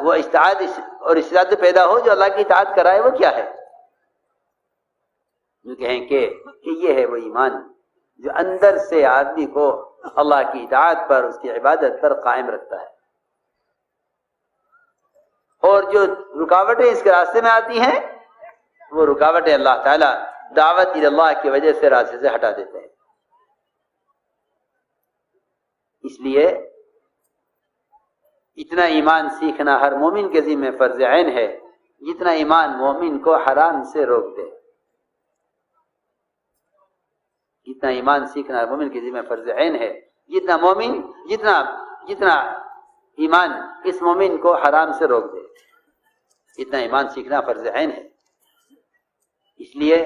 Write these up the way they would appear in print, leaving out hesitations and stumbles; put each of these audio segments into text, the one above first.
وہ اطاعت اور استعداد پیدا ہو جو اللہ کی اطاعت کرائے، وہ کیا ہے؟ جو کہیں کہ یہ ہے وہ ایمان جو اندر سے آدمی کو اللہ کی اطاعت پر، اس کی عبادت پر قائم رکھتا ہے، اور جو رکاوٹیں اس کے راستے میں آتی ہیں وہ رکاوٹیں اللہ تعالیٰ دعوت الی اللہ کی وجہ سے راستے سے ہٹا دیتے ہیں۔ اس لیے اتنا ایمان سیکھنا ہر مومن کے ذمہ فرض عین ہے جتنا ایمان مومن کو حرام سے روک دے۔ جتنا ایمان سیکھنا ہر مومن کے ذمہ فرض عین ہے، جتنا ایمان اس مومن کو حرام سے روک دے، اتنا ایمان سیکھنا فرض عین ہے۔ اس لیے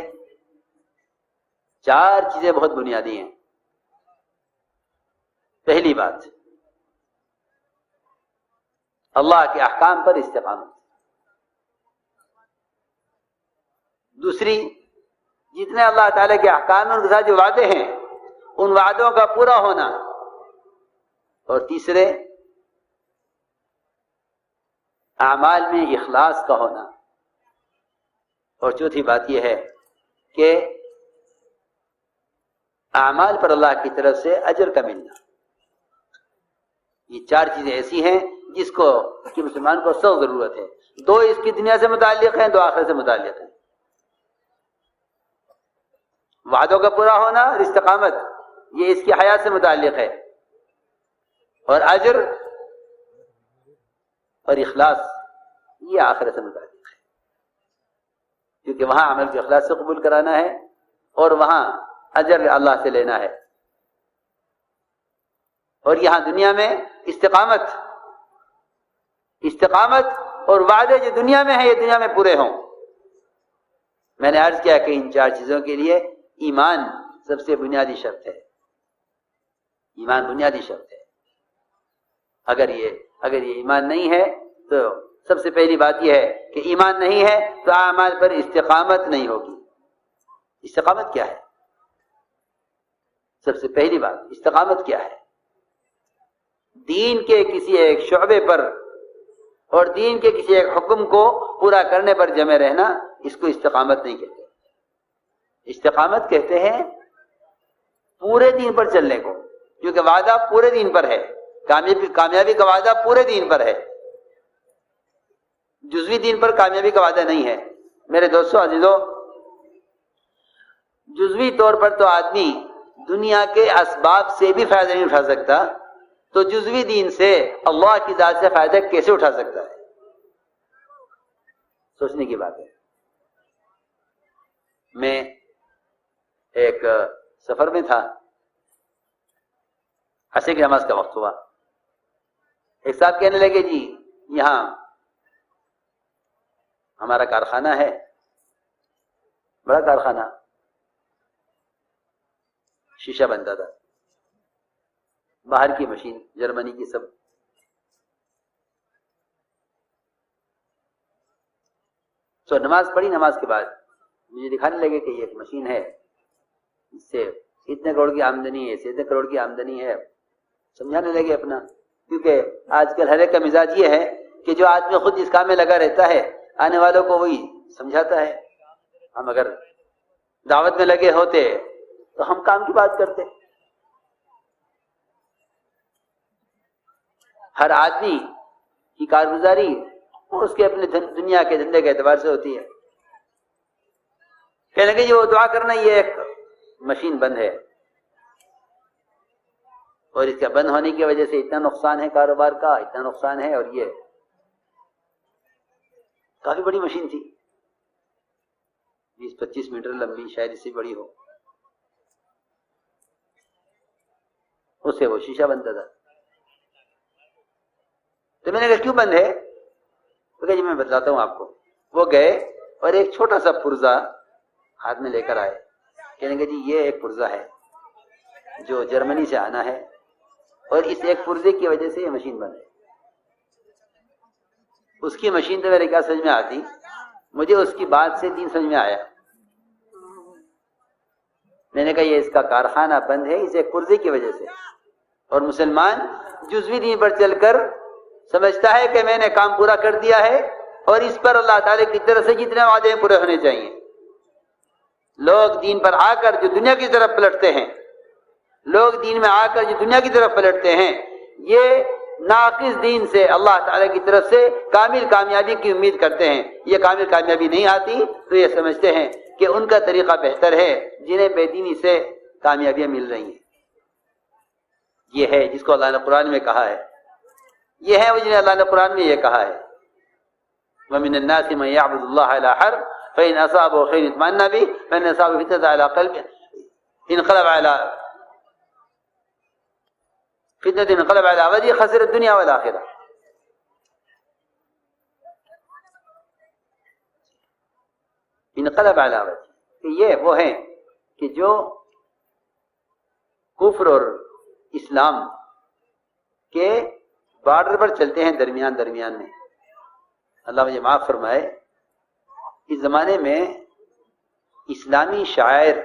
4 چیزیں بہت بنیادی ہیں۔ پہلی بات، اللہ کے احکام پر استقامت۔ دوسری، جتنے اللہ تعالیٰ کے احکام ہیں ان کے ساتھ جو وعدے ہیں ان وعدوں کا پورا ہونا۔ اور تیسرے، اعمال میں اخلاص کا ہونا۔ اور چوتھی بات یہ ہے کہ اعمال پر اللہ کی طرف سے اجر کا ملنا۔ یہ 4 چیزیں ایسی ہیں جس کو کہ مسلمان کو سخت ضرورت ہے۔ 2 اس کی دنیا سے متعلق ہیں، 2 آخرت سے متعلق ہیں۔ وعدوں کا پورا ہونا اور استقامت یہ اس کی حیات سے متعلق ہے، اور اجر اور اخلاص یہ آخرت سے متعلق ہے، کیونکہ وہاں عمل کو اخلاص سے قبول کرانا ہے اور وہاں اجر اللہ سے لینا ہے۔ اور یہاں دنیا میں استقامت اور وعدے جو دنیا میں ہیں یہ دنیا میں پورے ہوں۔ میں نے عرض کیا کہ ان 4 چیزوں کے لیے ایمان سب سے بنیادی شرط ہے۔ ایمان بنیادی شرط ہے۔ اگر یہ ایمان نہیں ہے تو سب سے پہلی بات یہ ہے کہ ایمان نہیں ہے تو اعمال پر استقامت نہیں ہوگی۔ استقامت کیا ہے؟ سب سے پہلی بات استقامت کیا ہے؟ دین کے کسی ایک شعبے پر اور دین کے کسی ایک حکم کو پورا کرنے پر جمے رہنا، اس کو استقامت نہیں کہتے۔ استقامت کہتے ہیں پورے دین پر چلنے کو، کیونکہ وعدہ پورے دین پر ہے، کامیابی کا وعدہ پورے دین پر ہے، جزوی دین پر کامیابی کا وعدہ نہیں ہے۔ میرے دوستو عزیزو، جزوی طور پر تو آدمی دنیا کے اسباب سے بھی فائدہ نہیں اٹھا سکتا، تو جزوی دین سے اللہ کی ذات سے فائدہ کیسے اٹھا سکتا ہے؟ سوچنے کی بات ہے۔ میں ایک سفر میں تھا، عصر کی نماز کا وقت ہوا، ایک صاحب کہنے لگے جی یہاں ہمارا کارخانہ ہے، بڑا کارخانہ، شیشہ بنتا تھا، باہر کی مشین جرمنی کی سب۔ تو نماز پڑھی، نماز کے بعد مجھے دکھانے لگے کہ یہ ایک مشین ہے، اس سے اتنے کروڑ کی آمدنی ہے، اس سے اتنے کروڑ کی آمدنی ہے، سمجھانے لگے اپنا۔ کیونکہ آج کل ہر ایک کا مزاج یہ ہے کہ جو آدمی خود اس کام میں لگا رہتا ہے آنے والوں کو وہی سمجھاتا ہے۔ ہم اگر دعوت میں لگے ہوتے تو ہم کام کی بات کرتے۔ ہر آدمی کی کارگزاری اس کے اپنے دنیا کے دھندے کے اعتبار سے ہوتی ہے۔ کہنے لگے جی وہ دعا کرنا، یہ ایک مشین بند ہے اور اس کے بند ہونے کی وجہ سے اتنا نقصان ہے کاروبار کا، اتنا نقصان ہے، اور یہ کافی بڑی مشین تھی، 20-25 میٹر لمبی، شاید اس سے بڑی ہو، اس سے وہ شیشہ بنتا تھا۔ تو میں نے کہا کیوں بند ہے؟ تو کہا جی میں بتلاتا ہوں آپ کو۔ وہ گئے اور ایک چھوٹا سا پرزہ ہاتھ میں لے کر آئے، کہنے کہ جی یہ ایک پرزہ ہے جو جرمنی سے آنا ہے، اور اس ایک پرزے کی وجہ سے یہ مشین بند ہے۔ اس کی مشین تو میرے کیا سمجھ میں آتی، مجھے اس کی بات سے دین سمجھ میں آیا۔ میں نے کہا یہ اس کا کارخانہ بند ہے اس ایک پرزے کی وجہ سے، اور مسلمان جزوی دین پر چل کر سمجھتا ہے کہ میں نے کام پورا کر دیا ہے اور اس پر اللہ تعالی کی طرف سے جتنے وعدے پورے ہونے چاہیے. لوگ دین پر آ کر جو دنیا کی طرف پلٹتے ہیں، لوگ دین میں آ کر جو دنیا کی طرف پلٹتے ہیں، یہ ناقص دین سے اللہ تعالی کی طرف سے کامل کامیابی کی امید کرتے ہیں. یہ کامل کامیابی نہیں آتی تو یہ سمجھتے ہیں کہ ان کا طریقہ بہتر ہے، جنہیں بے دینی سے کامیابیاں مل رہی ہیں. یہ ہے جس کو اللہ نے قرآن میں کہا ہے، یہ ہے وہ جنہیں اللہ نے قرآن میں یہ کہا ہے وَمِنَ النَّاسِ مَن يَعْبُدُ اللَّهَ عَلَىٰ حَرْفٍ فَإِنْ أَصَابَهُ خَيْرٌ اطْمَأَنَّ بِهِ وَإِنْ أَصَابَهُ فِتْنَةٌ عَلَىٰ قَلْبِهِ انقلب على وجهه خسر الدنيا والآخرة. انقلب على وجهه کہ یہ وہ ہیں کہ جو کفر اور اسلام کے بارڈر پر چلتے ہیں، درمیان میں. اللہ مجھے معاف فرمائے، اس زمانے میں اسلامی شاعر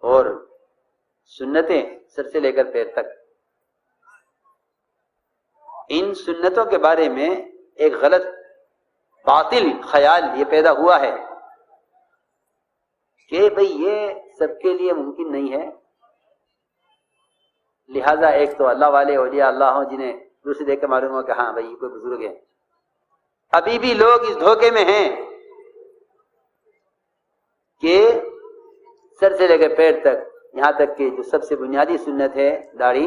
اور سنتیں سر سے لے کر پیر تک، ان سنتوں کے بارے میں ایک غلط باطل خیال یہ پیدا ہوا ہے کہ بھئی یہ سب کے لیے ممکن نہیں ہے، لہذا ایک تو اللہ والے اولیاء اللہ ہوں جنہیں دوسرے دیکھ کے معلوم ہو کہ ہاں بھئی یہ کوئی بزرگ ہے. ابھی بھی لوگ اس دھوکے میں ہیں کہ سر سے لے کر پیر تک، یہاں تک کہ جو سب سے بنیادی سنت ہے داڑھی،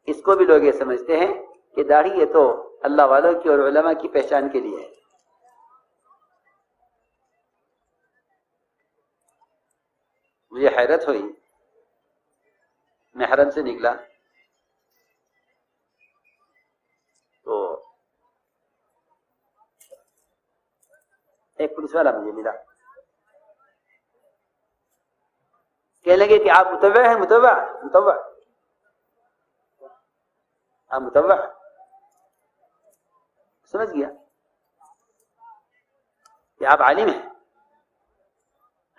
اس کو بھی لوگ یہ سمجھتے ہیں کہ داڑھی یہ تو اللہ والوں کی اور علماء کی پہچان کے لیے ہے. مجھے حیرت ہوئی، میں حرم سے نکلا تو ایک پولیس والا مجھے ملا، کہنے لگے کہ آپ متبع ہیں. متبع آپ متبع سمجھ گیا کہ آپ عالم ہیں.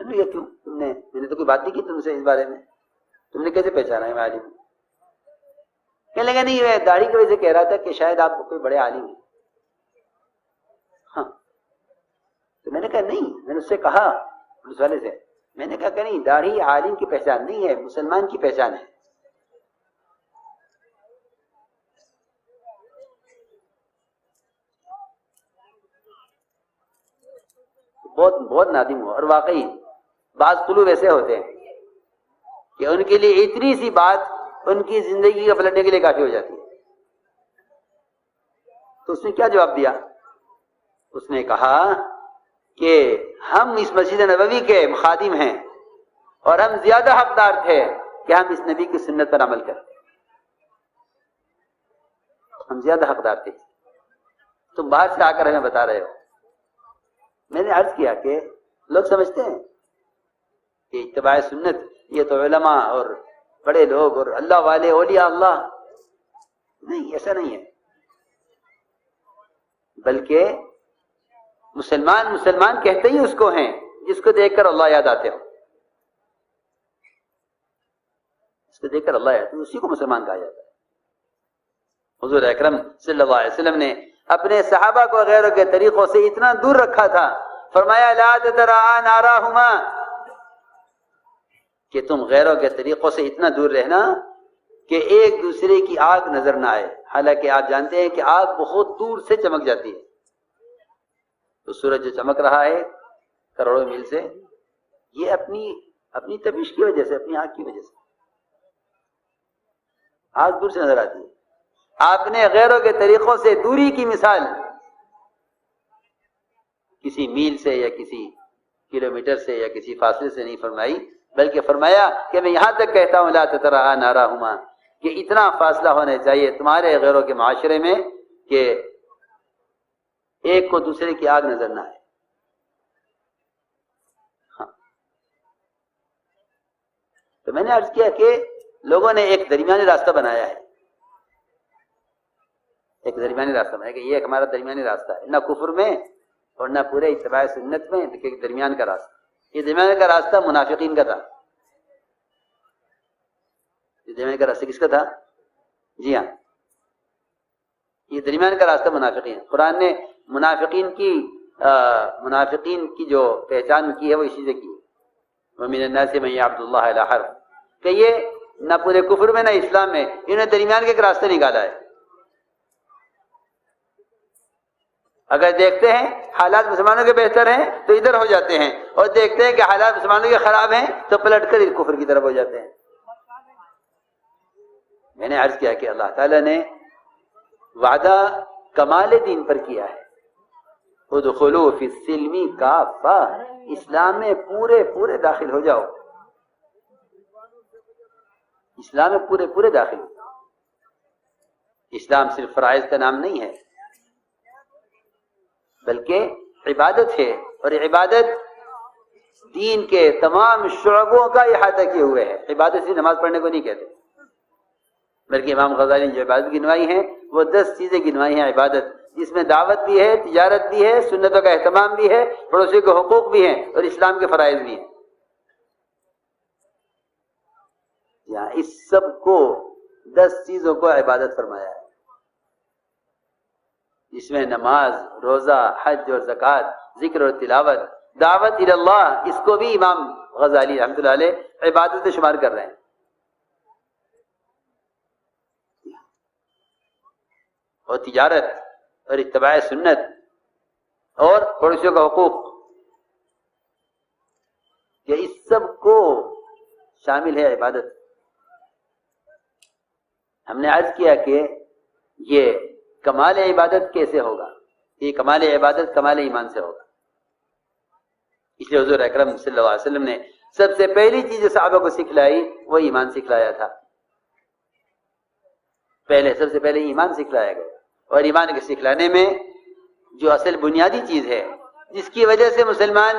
یہ کیوں؟ میں نے تو کوئی بات نہیں کی تم سے اس بارے میں، تم نے کیسے پہچانا ہے میں عالم ہوں؟ کہنے لگا نہیں، میں داڑھی کی وجہ سے کہہ رہا تھا کہ شاید آپ کوئی بڑے عالم ہیں. ہاں تو میں نے کہا نہیں، میں نے اس سے کہا، پولیس والے سے میں نے کہا کہ نہیں، داڑھی عالم کی پہچان نہیں ہے، مسلمان کی پہچان ہے. بہت نادم ہوا. اور واقعی بعض قلوب ایسے ہوتے ہیں کہ ان کے لیے اتنی سی بات ان کی زندگی کا پلٹنے کے لیے کافی ہو جاتی ہے. تو اس نے کیا جواب دیا؟ اس نے کہا کہ ہم اس مسجد نبوی کے خادم ہیں اور ہم زیادہ حقدار تھے کہ ہم اس نبی کی سنت پر عمل کریں. ہم زیادہ حقدار تھے، تم باہر سے آ کر ہمیں بتا رہے ہو. میں نے عرض کیا کہ لوگ سمجھتے ہیں کہ اتباع سنت یہ تو علماء اور بڑے لوگ اور اللہ والے اولیاء اللہ، نہیں، ایسا نہیں ہے. بلکہ مسلمان کہتے ہی اس کو ہیں جس کو دیکھ کر اللہ یاد آتے ہو. اس کو دیکھ کر اللہ یاد آتے، اسی کو مسلمان کہا جاتا ہے. حضور اکرم صلی اللہ علیہ وسلم نے اپنے صحابہ کو غیروں کے طریقوں سے اتنا دور رکھا تھا، فرمایا لا تتراءى ناراهما، کہ تم غیروں کے طریقوں سے اتنا دور رہنا کہ ایک دوسرے کی آگ نظر نہ آئے. حالانکہ آپ جانتے ہیں کہ آگ بہت دور سے چمک جاتی ہے. تو سورج جو چمک رہا ہے کروڑوں میل سے، یہ اپنی تپش کی وجہ سے، اپنی آگ کی وجہ سے آگ دور سے نظر آتی ہے. آپ نے غیروں کے طریقوں سے دوری کی مثال کسی میل سے یا کسی کلومیٹر سے یا کسی فاصلے سے نہیں فرمائی، بلکہ فرمایا کہ میں یہاں تک کہتا ہوں لا تتراءى ناراهما، کہ اتنا فاصلہ ہونا چاہیے تمہارے غیروں کے معاشرے میں کہ ایک کو دوسرے کی آگ نظر نہ آئے. ہاں. تو میں نے عرض کیا کہ لوگوں نے ایک درمیانی راستہ بنایا ہے، ایک درمیانی راستہ بنایا کہ یہ ایک ہمارا درمیانی راستہ ہے، نہ کفر میں اور نہ پورے اتباع سنت میں، لیکن درمیان کا راستہ. یہ درمیان کا راستہ منافقین کا تھا. یہ درمیان کا راستہ کس کا تھا؟ جی ہاں، یہ درمیان کا راستہ منافقین ہے۔ قرآن نے منافقین کی جو پہچان کی ہے وہ اسی سے کی ہے، وَمِنَ النَّاسِ مَن يَعْبُدُ اللَّهَ عَلَىٰ حَرْفٍ، کہ یہ نہ پورے کفر میں نہ اسلام میں، انہوں نے درمیان کا ایک راستہ نکالا ہے۔ اگر دیکھتے ہیں حالات مسلمانوں کے بہتر ہیں تو ادھر ہو جاتے ہیں، اور دیکھتے ہیں کہ حالات مسلمانوں کے خراب ہیں تو پلٹ کر کفر کی طرف ہو جاتے ہیں۔ میں نے عرض کیا کہ اللہ تعالیٰ نے وعدہ کمال دین پر کیا ہے، ادخلوا فی السلم کافہ، اسلام میں پورے داخل ہو جاؤ، اسلام میں پورے داخل ہو۔ اسلام صرف فرائض کا نام نہیں ہے بلکہ عبادت ہے، اور عبادت دین کے تمام شعبوں کا احاطہ کیے ہوئے ہے۔ عبادت صرف نماز پڑھنے کو نہیں کہتے، بلکہ امام غزالی نے جو عبادت گنوائی ہیں وہ 10 چیزیں گنوائی ہیں عبادت، جس میں دعوت بھی ہے، تجارت بھی ہے، سنتوں کا اہتمام بھی ہے، پڑوسی کے حقوق بھی ہیں، اور اسلام کے فرائض بھی ہیں۔ یہاں اس سب کو 10 چیزوں کو عبادت فرمایا ہے، جس میں نماز، روزہ، حج اور زکوٰۃ، ذکر اور تلاوت، دعوت الی اللہ، اس کو بھی امام غزالی رحمۃ اللہ علیہ عبادت میں شمار کر رہے ہیں۔ اور تجارت اور اتباع سنت اور پڑوسیوں کا حقوق، کہ اس سب کو شامل ہے عبادت۔ ہم نے عرض کیا کہ یہ کمال عبادت کیسے ہوگا؟ یہ کمال عبادت کمال ایمان سے ہوگا۔ اس لیے حضور اکرم صلی اللہ علیہ وسلم نے سب سے پہلی چیز جو صحابہ کو سکھلائی وہ ایمان سکھلایا تھا۔ سب سے پہلے ایمان سکھلایا گیا، اور ایمان کے سکھلانے میں جو اصل بنیادی چیز ہے جس کی وجہ سے مسلمان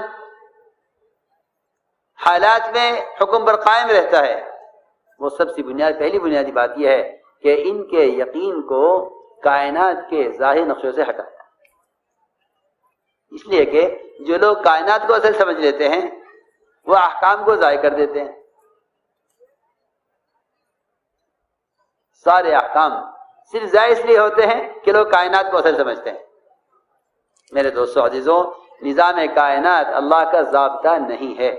حالات میں حکم پر قائم رہتا ہے، وہ سب سے پہلی بنیادی بات یہ ہے کہ ان کے یقین کو کائنات کے ظاہر نقشوں سے ہٹایا۔ اس لیے کہ جو لوگ کائنات کو اصل سمجھ لیتے ہیں وہ احکام کو ضائع کر دیتے ہیں۔ سارے احکام صرف ضائع اس لیے ہوتے ہیں کہ لوگ کائنات کو اصل سمجھتے ہیں۔ میرے دوستو عزیزوں، نظام کائنات اللہ کا ضابطہ نہیں ہے،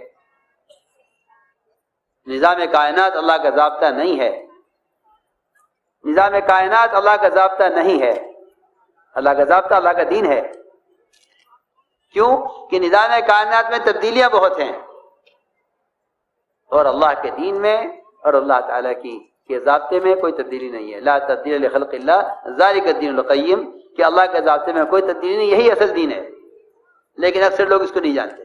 نظام کائنات اللہ کا ضابطہ نہیں ہے، نظام کائنات اللہ کا ضابطہ نہیں ہے، اللہ کا ضابطہ اللہ کا دین ہے۔ کیوں کہ نظام کائنات میں تبدیلیاں بہت ہیں، اور اللہ کے دین میں اور اللہ تعالیٰ کے ضابطے میں کوئی تبدیلی نہیں ہے۔ لا تبدیل لخلق اللہ ذالک الدین القیم، کہ اللہ کے ضابطے میں کوئی تبدیلی نہیں، یہی اصل دین ہے، لیکن اکثر لوگ اس کو نہیں جانتے۔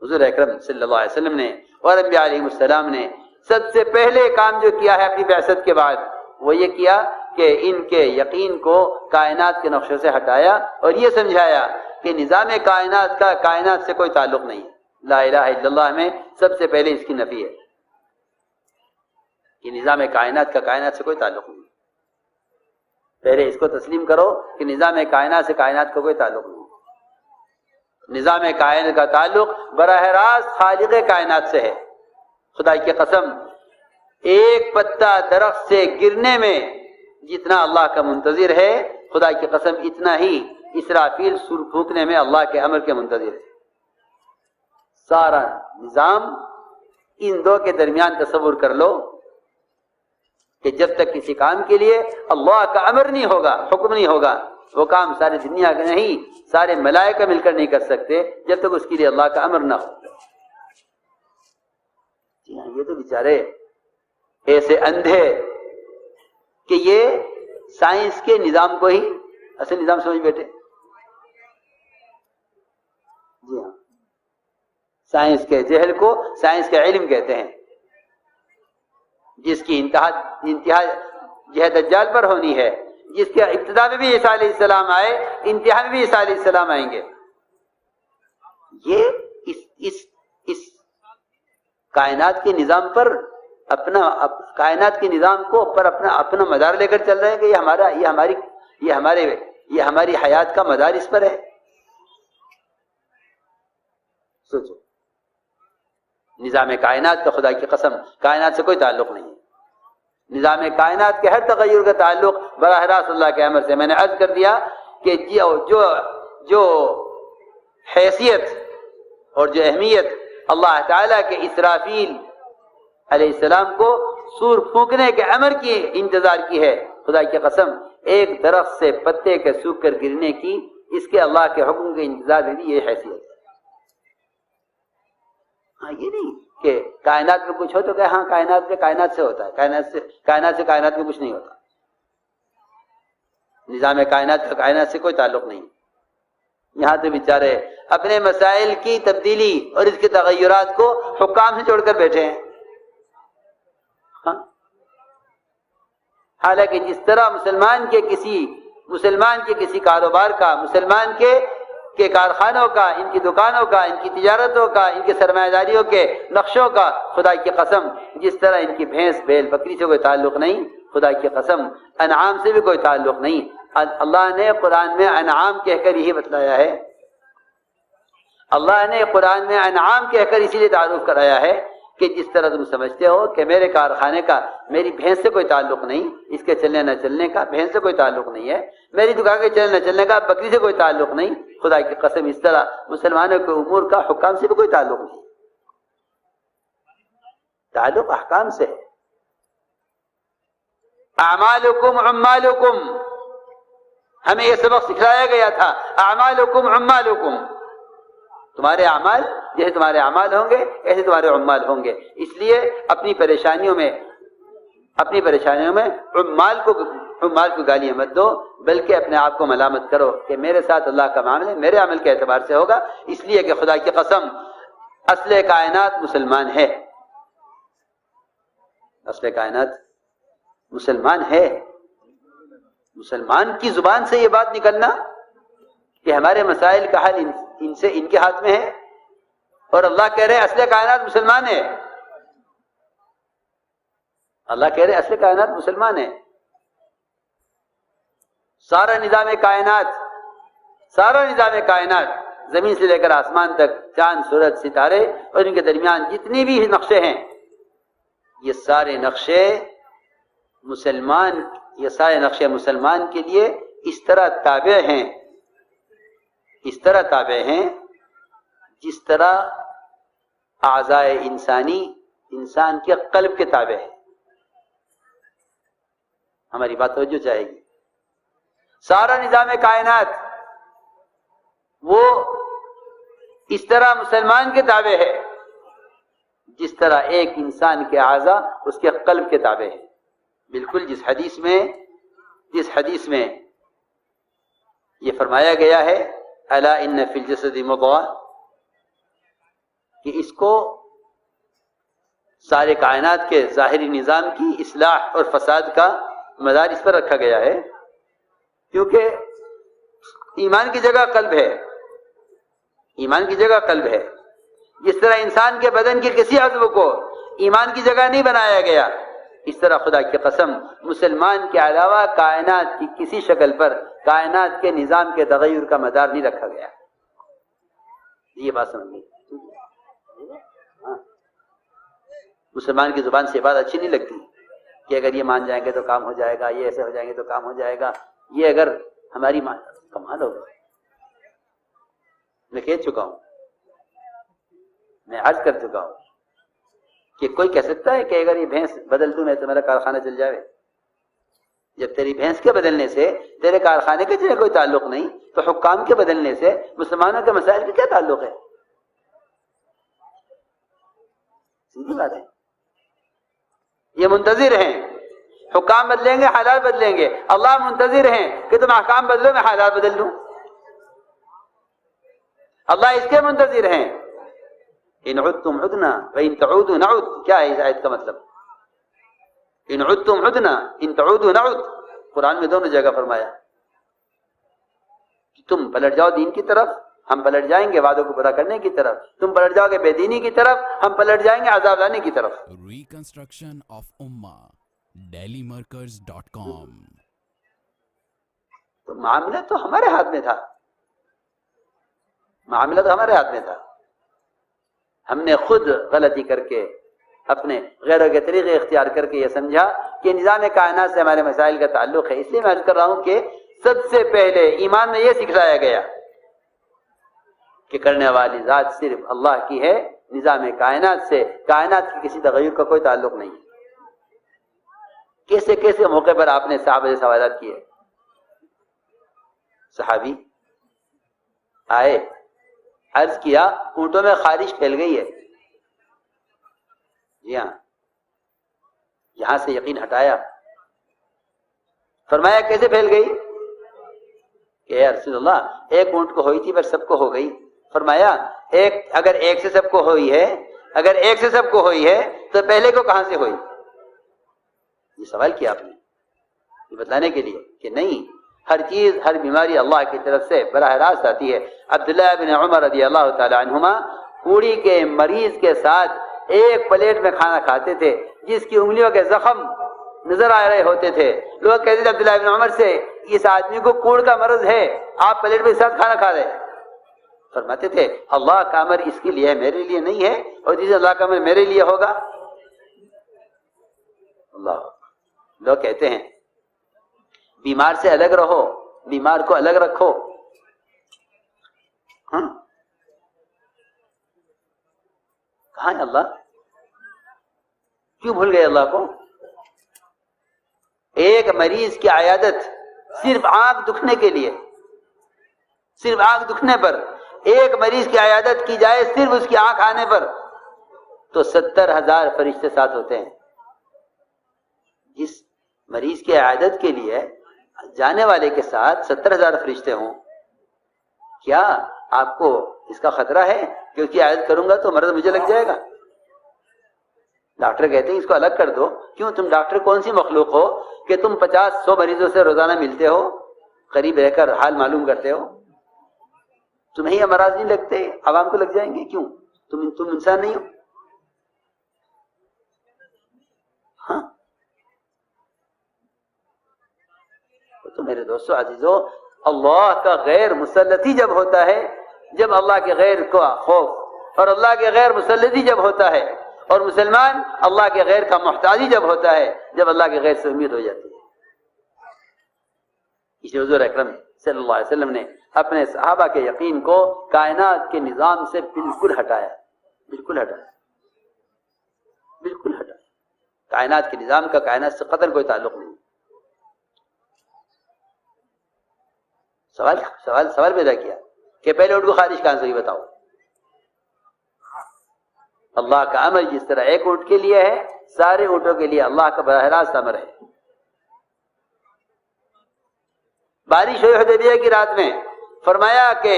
حضور اکرم صلی اللہ علیہ وسلم نے اور انبیاء علیہ السلام نے سب سے پہلے کام جو کیا ہے اپنی بعثت کے بعد، وہ یہ کیا کہ ان کے یقین کو کائنات کے نقشے سے ہٹایا، اور یہ سمجھایا کہ نظام کائنات کا کائنات سے کوئی تعلق نہیں ہے۔ لا الہ الا اللہ میں سب سے پہلے اس کی نفی ہے کہ نظام کائنات کا کائنات سے کوئی تعلق نہیں۔ پہلے اس کو تسلیم کرو کہ نظام کائنات سے کائنات کا کوئی تعلق نہیں۔ نظام کائنات کا تعلق براہ راست خالق کائنات سے ہے۔ خدا کی قسم، ایک پتا درخت سے گرنے میں جتنا اللہ کا منتظر ہے، خدا کی قسم اتنا ہی اسرافیل سور پھونکنے میں اللہ کے امر کے منتظر ہے۔ سارا نظام ان دو کے درمیان تصور کر لو کہ جب تک کسی کام کے لیے اللہ کا امر نہیں ہوگا، حکم نہیں ہوگا، وہ کام ساری دنیا کے نہیں، سارے ملائکہ مل کر نہیں کر سکتے جب تک اس کے لیے اللہ کا امر نہ ہو۔ یہ تو بیچارے ایسے اندھے کہ یہ سائنس کے نظام کو ہی اصل نظام سمجھ بیٹھے۔ جی ہاں، سائنس کے جہل کو سائنس کا علم کہتے ہیں، جس کی انتہا یہ دجال پر ہونی ہے، جس کے ابتدا میں بھی عیسیٰ علیہ السلام آئے، انتہا میں بھی عیسیٰ علیہ السلام آئیں گے۔ یہ اس کائنات کے نظام پر کائنات کے نظام کو پر اپنا مدار لے کر چل رہے ہیں کہ یہ ہماری حیات کا مدار اس پر ہے۔ سوچو، نظام کائنات کا خدا کی قسم کائنات سے کوئی تعلق نہیں ہے۔ نظام کائنات کے ہر تغیر کا تعلق براہ راست اللہ کے امر سے. میں نے عرض کر دیا کہ جو حیثیت اور جو اہمیت اللہ تعالیٰ کے اسرافیل علیہ السلام کو سور پھونکنے کے امر کی انتظار کی ہے، خدا کی قسم ایک درخت سے پتے کے سوکھ کر گرنے کی، اس کے اللہ کے حکم کے انتظار میں بھی یہ حیثیت ہے. ہاں یہ نہیں کہ کائنات میں کچھ ہو تو کہ ہاں کائنات میں کائنات سے ہوتا ہے، کائنات میں کچھ نہیں ہوتا. نظام کائنات کا کائنات سے کوئی تعلق نہیں. یہاں تو بیچارے اپنے مسائل کی تبدیلی اور اس کے تغیرات کو حکام سے جوڑ کر بیٹھے ہیں. ہاں حالانکہ جس طرح مسلمان کے کسی کاروبار کا، مسلمان کے کارخانوں کا، ان کی دکانوں کا، ان کی تجارتوں کا، ان کی سرمایہ داریوں کے نقشوں کا، خدا کی قسم جس طرح ان کی بھینس بیل بکری سے کوئی تعلق نہیں، خدا کی قسم انعام سے بھی کوئی تعلق نہیں. اللہ نے قرآن میں انعام کہہ کر یہی بتلایا ہے، اللہ نے قرآن میں انعام کہہ کر اسی لیے تعارف کرایا ہے کہ جس طرح تم سمجھتے ہو کہ میرے کارخانے کا میری بھینس سے کوئی تعلق نہیں، اس کے چلنے نہ چلنے کا بھینس سے کوئی تعلق نہیں ہے، میری دکان کے چلنے نہ چلنے کا بکری سے کوئی تعلق نہیں، خدا کی قسم اس طرح مسلمانوں کے امور کا حکام سے بھی کوئی تعلق نہیں. تعلق احکام سے ہے. اعمالکم عمالکم، ہمیں یہ سبق سکھلایا گیا تھا. اعمالکم عمالکم، تمہارے اعمال جیسے تمہارے اعمال ہوں گے ایسے تمہارے عمال ہوں گے. اس لیے اپنی پریشانیوں میں عمال کو گالیاں مت دو، بلکہ اپنے آپ کو ملامت کرو کہ میرے ساتھ اللہ کا معاملہ میرے عمل کے اعتبار سے ہوگا، اس لیے کہ خدا کی قسم اصل کائنات مسلمان ہے. اصل کائنات مسلمان ہے. مسلمان کی زبان سے یہ بات نکلنا کہ ہمارے مسائل کا حل ان کے ہاتھ میں ہے، اور اللہ کہہ رہے اصل کائنات مسلمان ہے. اللہ کہہ رہے اصل کائنات مسلمان ہے. سارا نظام کائنات زمین سے لے کر آسمان تک، چاند سورج ستارے اور ان کے درمیان جتنی بھی نقشے ہیں، یہ سارے نقشے مسلمان کے لیے اس طرح تابع ہیں جس طرح اعضائے انسان کے قلب کے تابع ہے. ہماری بات توجہ چاہے گی. سارا نظام کائنات وہ اس طرح مسلمان کے تابع ہے جس طرح ایک انسان کے اعضاء اس کے قلب کے تابع ہے. بالکل جس حدیث میں یہ فرمایا گیا ہے الا ان فی الجسد مضغہ، کہ اس کو سارے کائنات کے ظاہری نظام کی اصلاح اور فساد کا مدار اس پر رکھا گیا ہے، کیونکہ ایمان کی جگہ قلب ہے. جس طرح انسان کے بدن کے کسی عضو کو ایمان کی جگہ نہیں بنایا گیا، اس طرح خدا کی قسم مسلمان کے علاوہ کائنات کی کسی شکل پر کائنات کے نظام کے تغیر کا مدار نہیں رکھا گیا. یہ بات سمجھ. مسلمان کی زبان سے یہ بات اچھی نہیں لگتی کہ اگر یہ مان جائیں گے تو کام ہو جائے گا، یہ ایسے ہو جائیں گے تو کام ہو جائے گا. یہ اگر ہماری کمال ہوگا. میں کہہ چکا ہوں، میں عرض کر چکا ہوں کہ کوئی کہہ سکتا ہے کہ اگر یہ بھینس بدل دوں میں تو میرا کارخانہ چل جائے. جب تیری بھینس کے بدلنے سے تیرے کارخانے کے کوئی تعلق نہیں، تو حکام کے بدلنے سے مسلمانوں کے مسائل کا کیا تعلق ہے؟ سیدھی بات ہے. یہ منتظر ہیں، حکام بدلیں گے حالات بدلیں گے. اللہ منتظر ہیں کہ تم احکام بدلو میں حالات بدل دوں. اللہ اس کے منتظر ہیں. ان عدتم عدنا وان تعودوا نعد. کیا ہے اس آیت کا مطلب؟ ان عدتم عدنا ان تعودوا نعد. قرآن میں دونوں جگہ فرمایا کہ تم پلٹ جاؤ دین کی طرف، ہم پلٹ جائیں گے وعدوں کو پورا کرنے کی طرف. تم پلٹ جاؤ گے بے دینی کی طرف، ہم پلٹ جائیں گے عذاب لانے کی طرف. ریکنسٹرکشن آف امہ dailymarkers.com. تو معاملہ تو ہمارے ہاتھ میں تھا. ہم نے خود غلطی کر کے اپنے غیروں کے طریقے اختیار کر کے یہ سمجھا کہ نظام کائنات سے ہمارے مسائل کا تعلق ہے. اس لیے میں عرض کر رہا ہوں کہ سب سے پہلے ایمان میں یہ سکھلایا گیا کہ کرنے والی ذات صرف اللہ کی ہے، نظام کائنات سے کائنات کی کسی تغیر کا کوئی تعلق نہیں ہے. کیسے کیسے موقع پر آپ نے صحابہ سے سوالات کیے. صحابی آئے، عرض کیا اونٹوں میں خارش پھیل گئی ہے. جی ہاں. یہاں سے یقین ہٹایا. فرمایا کیسے پھیل گئی؟ کہ یا رسول اللہ ایک اونٹ کو ہوئی تھی پر سب کو ہو گئی. فرمایا اگر ایک سے سب کو ہوئی ہے، اگر ایک سے سب کو ہوئی ہے تو پہلے کو کہاں سے ہوئی؟ یہ سوال کیا آپ نے یہ بتانے کے لیے کہ نہیں، ہر چیز ہر بیماری اللہ کی طرف سے براہ راست آتی ہے. عبداللہ بن عمر رضی اللہ تعالی عنہما کوڑی کے مریض کے ساتھ ایک پلیٹ میں کھانا کھاتے تھے جس کی انگلیوں کے زخم نظر آ رہے ہوتے تھے. لوگ کہتے تھے عبداللہ بن عمر سے اس آدمی کو کوڑ کا مرض ہے، آپ پلیٹ میں ساتھ کھانا کھا رہے. فرماتے تھے اللہ کا امر اس کے لیے میرے لیے نہیں ہے، اور جس اللہ کا امر میرے لیے ہوگا. اللہ. لوگ کہتے ہیں بیمار سے الگ رہو، بیمار کو الگ رکھو. ہاں کہاں ہے اللہ؟ کیوں بھول گئے اللہ کو؟ ایک مریض کی عیادت صرف آنکھ دکھنے کے لیے، صرف آنکھ دکھنے پر ایک مریض کی عیادت کی جائے صرف اس کی آنکھ آنے پر تو 70,000 فرشتے ساتھ ہوتے ہیں. جس مریض کی عیادت کے لیے جانے والے کے ساتھ 70,000 فرشتے ہوں، کیا آپ کو اس کا خطرہ ہے کہ اس کی عیادت کروں گا تو مرض مجھے لگ جائے گا؟ ڈاکٹر کہتے ہیں اس کو الگ کر دو. کیوں؟ تم ڈاکٹر کون سی مخلوق ہو کہ تم 50-100 مریضوں سے روزانہ ملتے ہو، قریب رہ کر حال معلوم کرتے ہو؟ تمہیں یہ امراض نہیں لگتے، عوام کو لگ جائیں گے. کیوں؟ تم انسان نہیں ہو؟ ہاں. تو میرے دوستو عزیزو، اللہ کا غیر مسلطی جب ہوتا ہے، جب اللہ کے غیر کا خوف اور اللہ کے غیر مسلطی جب ہوتا ہے، اور مسلمان اللہ کے غیر کا محتاجی جب ہوتا ہے، جب اللہ کے غیر سے امید ہو جاتی ہے. اس لیے حضور اکرم صلی اللہ علیہ وسلم نے اپنے صحابہ کے یقین کو کائنات کے نظام سے بالکل ہٹایا، بالکل ہٹایا، بالکل ہٹایا. کائنات کے نظام کا کائنات سے قطعاً کوئی تعلق نہیں. سوال پیدا کیا کہ پہلے اونٹ کو خارش کہاں سے ہوئی بتاؤ. اللہ کا امر جس طرح ایک اونٹ کے لیے ہے، سارے اونٹوں کے لیے اللہ کا براہ راست امر ہے. بارش ہوئی حدیبیہ کی رات میں، فرمایا کہ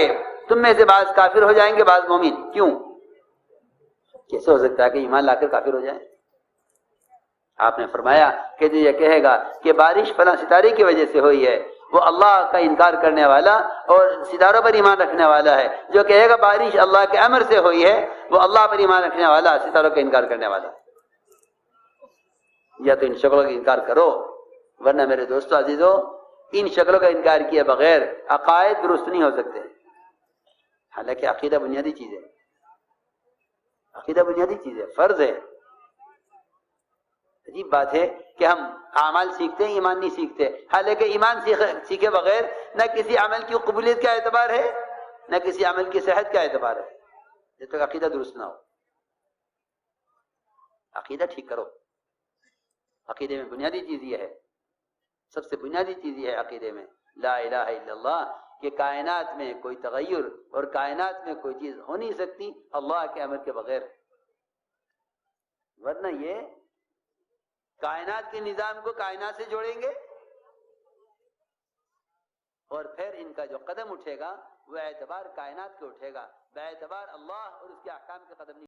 تم میں سے بعض کافر ہو جائیں گے، بعض مومن. کیوں؟ کیسے ہو سکتا ہے کہ ایمان لا کر کافر ہو جائیں؟ آپ نے فرمایا کہ جو یہ کہے گا کہ بارش فلاں ستارے کی وجہ سے ہوئی ہے، وہ اللہ کا انکار کرنے والا اور ستاروں پر ایمان رکھنے والا ہے. جو کہے گا بارش اللہ کے امر سے ہوئی ہے، وہ اللہ پر ایمان رکھنے والا، ستاروں کا انکار کرنے والا. یا تو ان شکلوں کا انکار کرو، ورنہ میرے دوستو عزیزو ان شکلوں کا انکار کیے بغیر عقائد درست نہیں ہو سکتے. حالانکہ عقیدہ بنیادی چیز ہے، عقیدہ بنیادی چیز ہے، فرض ہے. عجیب بات ہے کہ ہم اعمال سیکھتے ہیں، ایمان نہیں سیکھتے. حالانکہ ایمان سیکھے بغیر نہ کسی عمل کی قبولیت کا اعتبار ہے، نہ کسی عمل کی صحت کا اعتبار ہے، جب تک عقیدہ درست نہ ہو. عقیدہ ٹھیک کرو. عقیدے میں بنیادی چیز یہ ہے، سب سے بنیادی چیز یہ ہے عقیدے میں لا الہ الا اللہ، کہ کائنات میں کوئی تغیر اور کائنات میں کوئی چیز ہو نہیں سکتی اللہ کے امر کے بغیر. ورنہ یہ کائنات کے نظام کو کائنات سے جوڑیں گے اور پھر ان کا جو قدم اٹھے گا وہ اعتبار کائنات کے اٹھے گا، باعتبار اللہ اور اس کے احکام کے قدم نہیں.